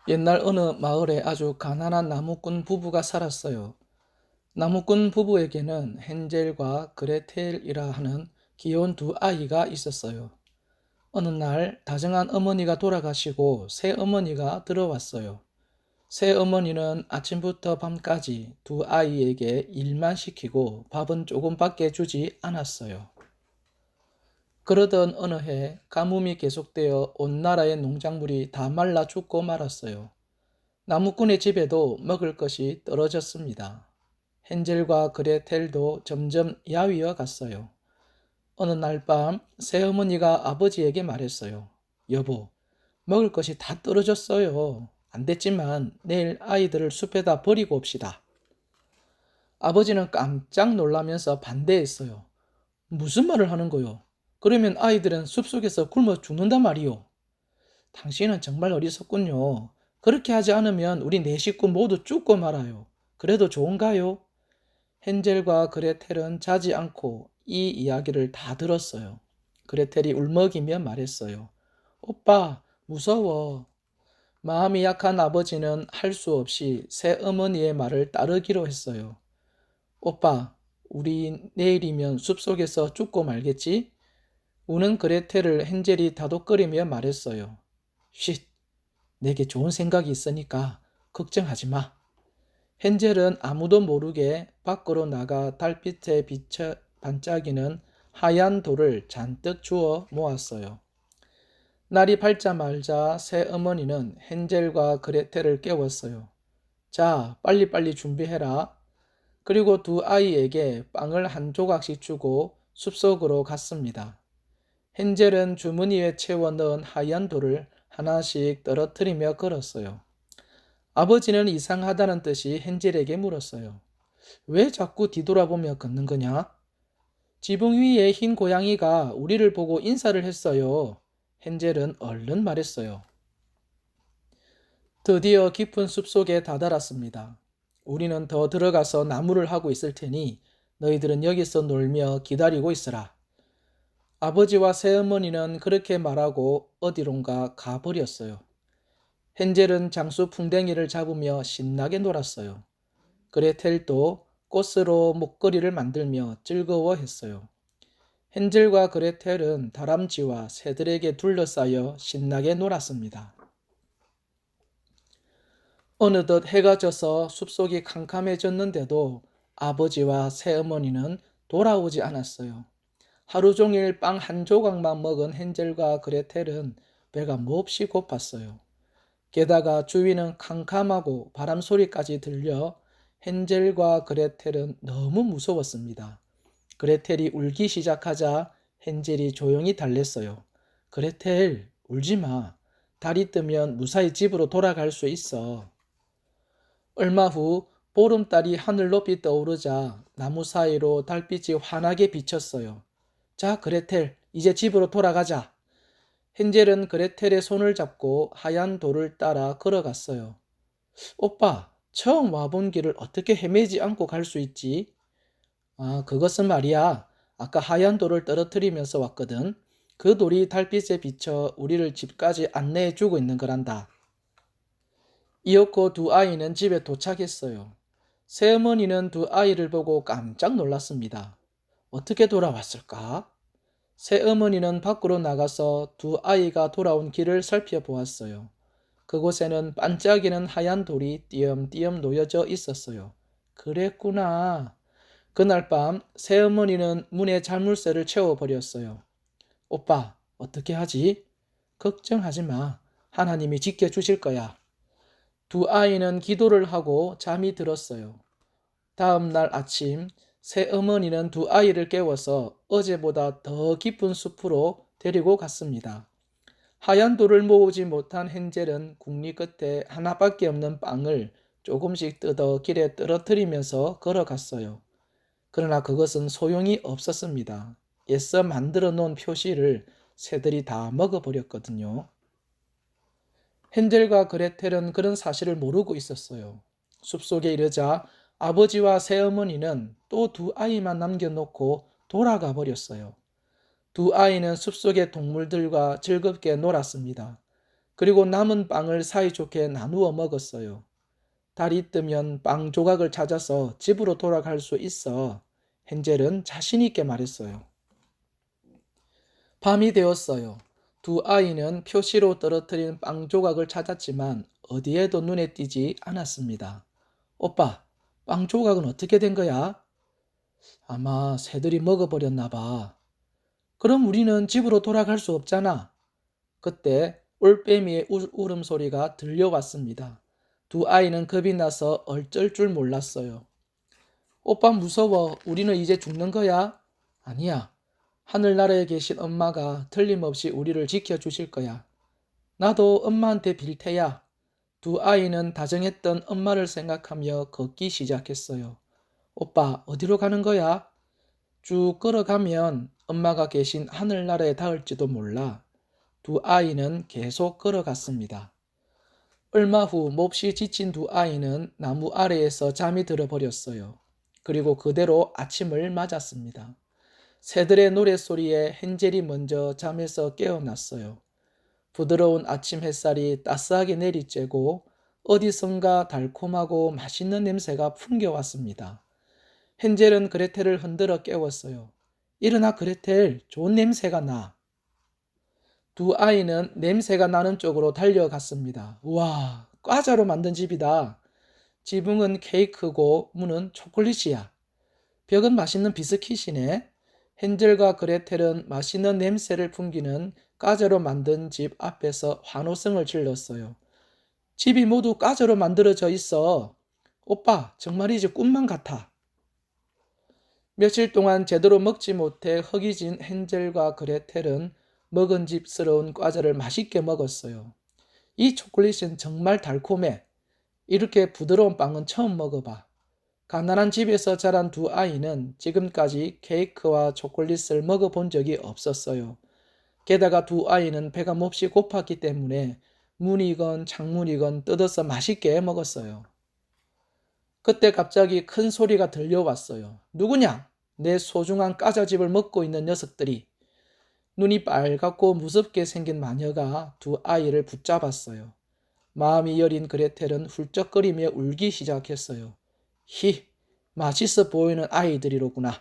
옛날 어느 마을에 아주 가난한 나무꾼 부부가 살았어요. 나무꾼 부부에게는 헨젤과 그레텔이라 하는 귀여운 두 아이가 있었어요. 어느 날 다정한 어머니가 돌아가시고 새 어머니가 들어왔어요. 새 어머니는 아침부터 밤까지 두 아이에게 일만 시키고 밥은 조금밖에 주지 않았어요. 그러던 어느 해 가뭄이 계속되어 온 나라의 농작물이 다 말라 죽고 말았어요. 나무꾼의 집에도 먹을 것이 떨어졌습니다. 헨젤과 그레텔도 점점 야위어 갔어요. 어느 날 밤 새어머니가 아버지에게 말했어요. 여보, 먹을 것이 다 떨어졌어요. 안 됐지만 내일 아이들을 숲에다 버리고 옵시다. 아버지는 깜짝 놀라면서 반대했어요. 무슨 말을 하는 거요? 그러면 아이들은 숲속에서 굶어 죽는단 말이요. 당신은 정말 어리석군요. 그렇게 하지 않으면 우리 네 식구 모두 죽고 말아요. 그래도 좋은가요? 헨젤과 그레텔은 자지 않고 이 이야기를 다 들었어요. 그레텔이 울먹이며 말했어요. 오빠, 무서워. 마음이 약한 아버지는 할 수 없이 새 어머니의 말을 따르기로 했어요. 오빠, 우리 내일이면 숲속에서 죽고 말겠지? 우는 그레텔을 헨젤이 다독거리며 말했어요. 쉿, 내게 좋은 생각이 있으니까 걱정하지 마. 헨젤은 아무도 모르게 밖으로 나가 달빛에 비쳐 반짝이는 하얀 돌을 잔뜩 주워 모았어요. 날이 밝자마자 새 어머니는 헨젤과 그레텔을 깨웠어요. 자, 빨리빨리 준비해라. 그리고 두 아이에게 빵을 한 조각씩 주고 숲속으로 갔습니다. 헨젤은 주머니에 채워 넣은 하얀 돌을 하나씩 떨어뜨리며 걸었어요. 아버지는 이상하다는 듯이 헨젤에게 물었어요. 왜 자꾸 뒤돌아보며 걷는 거냐? 지붕 위에 흰 고양이가 우리를 보고 인사를 했어요. 헨젤은 얼른 말했어요. 드디어 깊은 숲속에 다다랐습니다. 우리는 더 들어가서 나무를 하고 있을 테니 너희들은 여기서 놀며 기다리고 있으라. 아버지와 새어머니는 그렇게 말하고 어디론가 가버렸어요. 헨젤은 장수 풍뎅이를 잡으며 신나게 놀았어요. 그레텔도 꽃으로 목걸이를 만들며 즐거워했어요. 헨젤과 그레텔은 다람쥐와 새들에게 둘러싸여 신나게 놀았습니다. 어느덧 해가 져서 숲속이 캄캄해졌는데도 아버지와 새어머니는 돌아오지 않았어요. 하루 종일 빵 한 조각만 먹은 헨젤과 그레텔은 배가 몹시 고팠어요. 게다가 주위는 캄캄하고 바람 소리까지 들려 헨젤과 그레텔은 너무 무서웠습니다. 그레텔이 울기 시작하자 헨젤이 조용히 달랬어요. 그레텔, 울지 마. 달이 뜨면 무사히 집으로 돌아갈 수 있어. 얼마 후 보름달이 하늘 높이 떠오르자 나무 사이로 달빛이 환하게 비쳤어요. 자, 그레텔, 이제 집으로 돌아가자. 헨젤은 그레텔의 손을 잡고 하얀 돌을 따라 걸어갔어요. 오빠, 처음 와본 길을 어떻게 헤매지 않고 갈 수 있지? 아, 그것은 말이야. 아까 하얀 돌을 떨어뜨리면서 왔거든. 그 돌이 달빛에 비쳐 우리를 집까지 안내해 주고 있는 거란다. 이윽고 두 아이는 집에 도착했어요. 새어머니는 두 아이를 보고 깜짝 놀랐습니다. 어떻게 돌아왔을까? 새어머니는 밖으로 나가서 두 아이가 돌아온 길을 살펴보았어요. 그곳에는 반짝이는 하얀 돌이 띄엄띄엄 놓여져 있었어요. 그랬구나. 그날 밤 새어머니는 문에 자물쇠를 채워버렸어요. 오빠, 어떻게 하지? 걱정하지 마. 하나님이 지켜주실 거야. 두 아이는 기도를 하고 잠이 들었어요. 다음 날 아침 새어머니는 두 아이를 깨워서 어제보다 더 깊은 숲으로 데리고 갔습니다. 하얀 돌을 모으지 못한 헨젤은 궁리 끝에 하나밖에 없는 빵을 조금씩 뜯어 길에 떨어뜨리면서 걸어갔어요. 그러나 그것은 소용이 없었습니다. 애써 만들어 놓은 표시를 새들이 다 먹어버렸거든요. 헨젤과 그레텔은 그런 사실을 모르고 있었어요. 숲속에 이르자 아버지와 새어머니는 또 두 아이만 남겨놓고 돌아가 버렸어요. 두 아이는 숲속의 동물들과 즐겁게 놀았습니다. 그리고 남은 빵을 사이좋게 나누어 먹었어요. 달이 뜨면 빵 조각을 찾아서 집으로 돌아갈 수 있어. 헨젤은 자신 있게 말했어요. 밤이 되었어요. 두 아이는 표시로 떨어뜨린 빵 조각을 찾았지만 어디에도 눈에 띄지 않았습니다. 오빠, 빵 조각은 어떻게 된 거야? 아마 새들이 먹어버렸나 봐. 그럼 우리는 집으로 돌아갈 수 없잖아. 그때 올빼미의 울음소리가 들려왔습니다. 두 아이는 겁이 나서 어쩔 줄 몰랐어요. 오빠 무서워. 우리는 이제 죽는 거야? 아니야. 하늘나라에 계신 엄마가 틀림없이 우리를 지켜주실 거야. 나도 엄마한테 빌 테야. 두 아이는 다정했던 엄마를 생각하며 걷기 시작했어요. 오빠, 어디로 가는 거야? 쭉 걸어가면 엄마가 계신 하늘나라에 닿을지도 몰라. 두 아이는 계속 걸어갔습니다. 얼마 후 몹시 지친 두 아이는 나무 아래에서 잠이 들어버렸어요. 그리고 그대로 아침을 맞았습니다. 새들의 노랫소리에 헨젤이 먼저 잠에서 깨어났어요. 부드러운 아침 햇살이 따스하게 내리쬐고 어디선가 달콤하고 맛있는 냄새가 풍겨왔습니다. 헨젤은 그레텔을 흔들어 깨웠어요. 일어나 그레텔, 좋은 냄새가 나. 두 아이는 냄새가 나는 쪽으로 달려갔습니다. 우와, 과자로 만든 집이다. 지붕은 케이크고 문은 초콜릿이야. 벽은 맛있는 비스킷이네. 헨젤과 그레텔은 맛있는 냄새를 풍기는 과자로 만든 집 앞에서 환호성을 질렀어요. 집이 모두 과자로 만들어져 있어. 오빠, 정말이지 꿈만 같아. 며칠 동안 제대로 먹지 못해 허기진 헨젤과 그레텔은 먹은집스러운 과자를 맛있게 먹었어요. 이 초콜릿은 정말 달콤해. 이렇게 부드러운 빵은 처음 먹어봐. 가난한 집에서 자란 두 아이는 지금까지 케이크와 초콜릿을 먹어본 적이 없었어요. 게다가 두 아이는 배가 몹시 고팠기 때문에 문이건 창문이건 뜯어서 맛있게 먹었어요. 그때 갑자기 큰 소리가 들려왔어요. 누구냐? 내 소중한 까자집을 먹고 있는 녀석들이. 눈이 빨갛고 무섭게 생긴 마녀가 두 아이를 붙잡았어요. 마음이 여린 그레텔은 훌쩍거리며 울기 시작했어요. 히, 맛있어 보이는 아이들이로구나.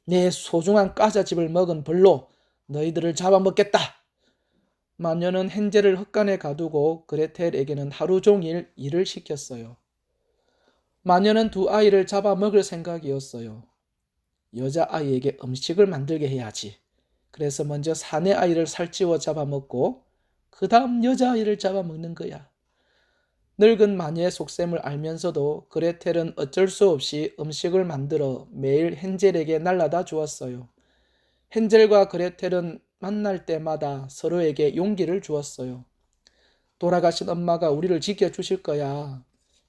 내 소중한 까자집을 먹은 벌로 너희들을 잡아먹겠다. 마녀는 헨젤을 헛간에 가두고 그레텔에게는 하루 종일 일을 시켰어요. 마녀는 두 아이를 잡아먹을 생각이었어요. 여자아이에게 음식을 만들게 해야지. 그래서 먼저 사내 아이를 살찌워 잡아먹고 그 다음 여자아이를 잡아먹는 거야. 늙은 마녀의 속셈을 알면서도 그레텔은 어쩔 수 없이 음식을 만들어 매일 헨젤에게 날라다 주었어요. 헨젤과 그레텔은 만날 때마다 서로에게 용기를 주었어요. 돌아가신 엄마가 우리를 지켜주실 거야.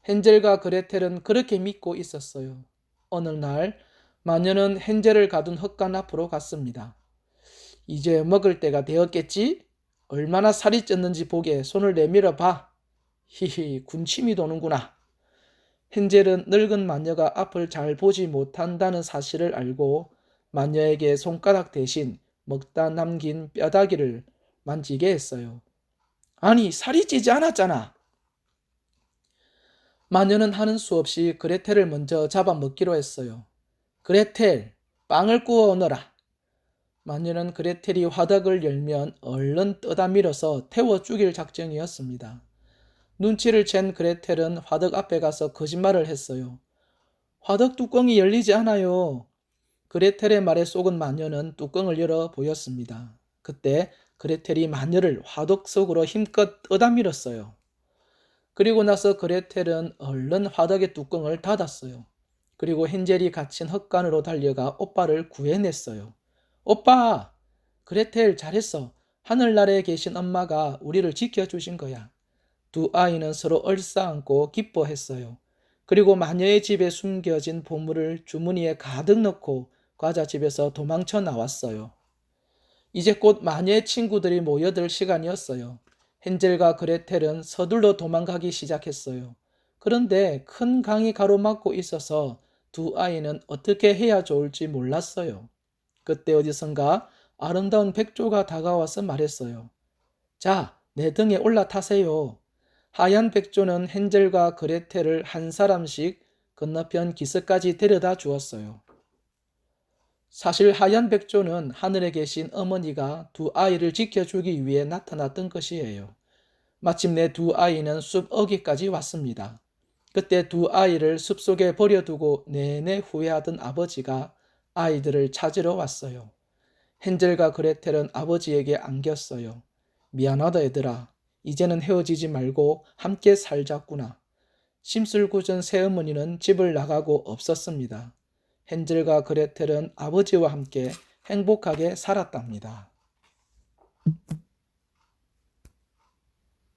헨젤과 그레텔은 그렇게 믿고 있었어요. 어느 날 마녀는 헨젤을 가둔 헛간 앞으로 갔습니다. 이제 먹을 때가 되었겠지? 얼마나 살이 쪘는지 보게 손을 내밀어 봐. 히히, 군침이 도는구나. 헨젤은 늙은 마녀가 앞을 잘 보지 못한다는 사실을 알고 마녀에게 손가락 대신 먹다 남긴 뼈다귀를 만지게 했어요. 아니, 살이 찌지 않았잖아. 마녀는 하는 수 없이 그레텔을 먼저 잡아먹기로 했어요. 그레텔, 빵을 구워 오너라. 마녀는 그레텔이 화덕을 열면 얼른 떠다 밀어서 태워 죽일 작정이었습니다. 눈치를 챈 그레텔은 화덕 앞에 가서 거짓말을 했어요. 화덕 뚜껑이 열리지 않아요. 그레텔의 말에 속은 마녀는 뚜껑을 열어 보였습니다. 그때 그레텔이 마녀를 화덕 속으로 힘껏 떠다 밀었어요. 그리고 나서 그레텔은 얼른 화덕의 뚜껑을 닫았어요. 그리고 헨젤이 갇힌 헛간으로 달려가 오빠를 구해냈어요. 오빠! 그레텔 잘했어. 하늘나라에 계신 엄마가 우리를 지켜주신 거야. 두 아이는 서로 얼싸안고 기뻐했어요. 그리고 마녀의 집에 숨겨진 보물을 주머니에 가득 넣고 과자집에서 도망쳐 나왔어요. 이제 곧 마녀의 친구들이 모여들 시간이었어요. 헨젤과 그레텔은 서둘러 도망가기 시작했어요. 그런데 큰 강이 가로막고 있어서 두 아이는 어떻게 해야 좋을지 몰랐어요. 그때 어디선가 아름다운 백조가 다가와서 말했어요. 자, 내 등에 올라타세요. 하얀 백조는 헨젤과 그레텔을 한 사람씩 건너편 기슭까지 데려다 주었어요. 사실 하얀 백조는 하늘에 계신 어머니가 두 아이를 지켜주기 위해 나타났던 것이에요. 마침내 두 아이는 숲 어귀까지 왔습니다. 그때 두 아이를 숲속에 버려두고 내내 후회하던 아버지가 아이들을 찾으러 왔어요. 헨젤과 그레텔은 아버지에게 안겼어요. 미안하다 얘들아. 이제는 헤어지지 말고 함께 살자꾸나. 심술궂은 새어머니는 집을 나가고 없었습니다. 헨젤과 그레텔은 아버지와 함께 행복하게 살았답니다.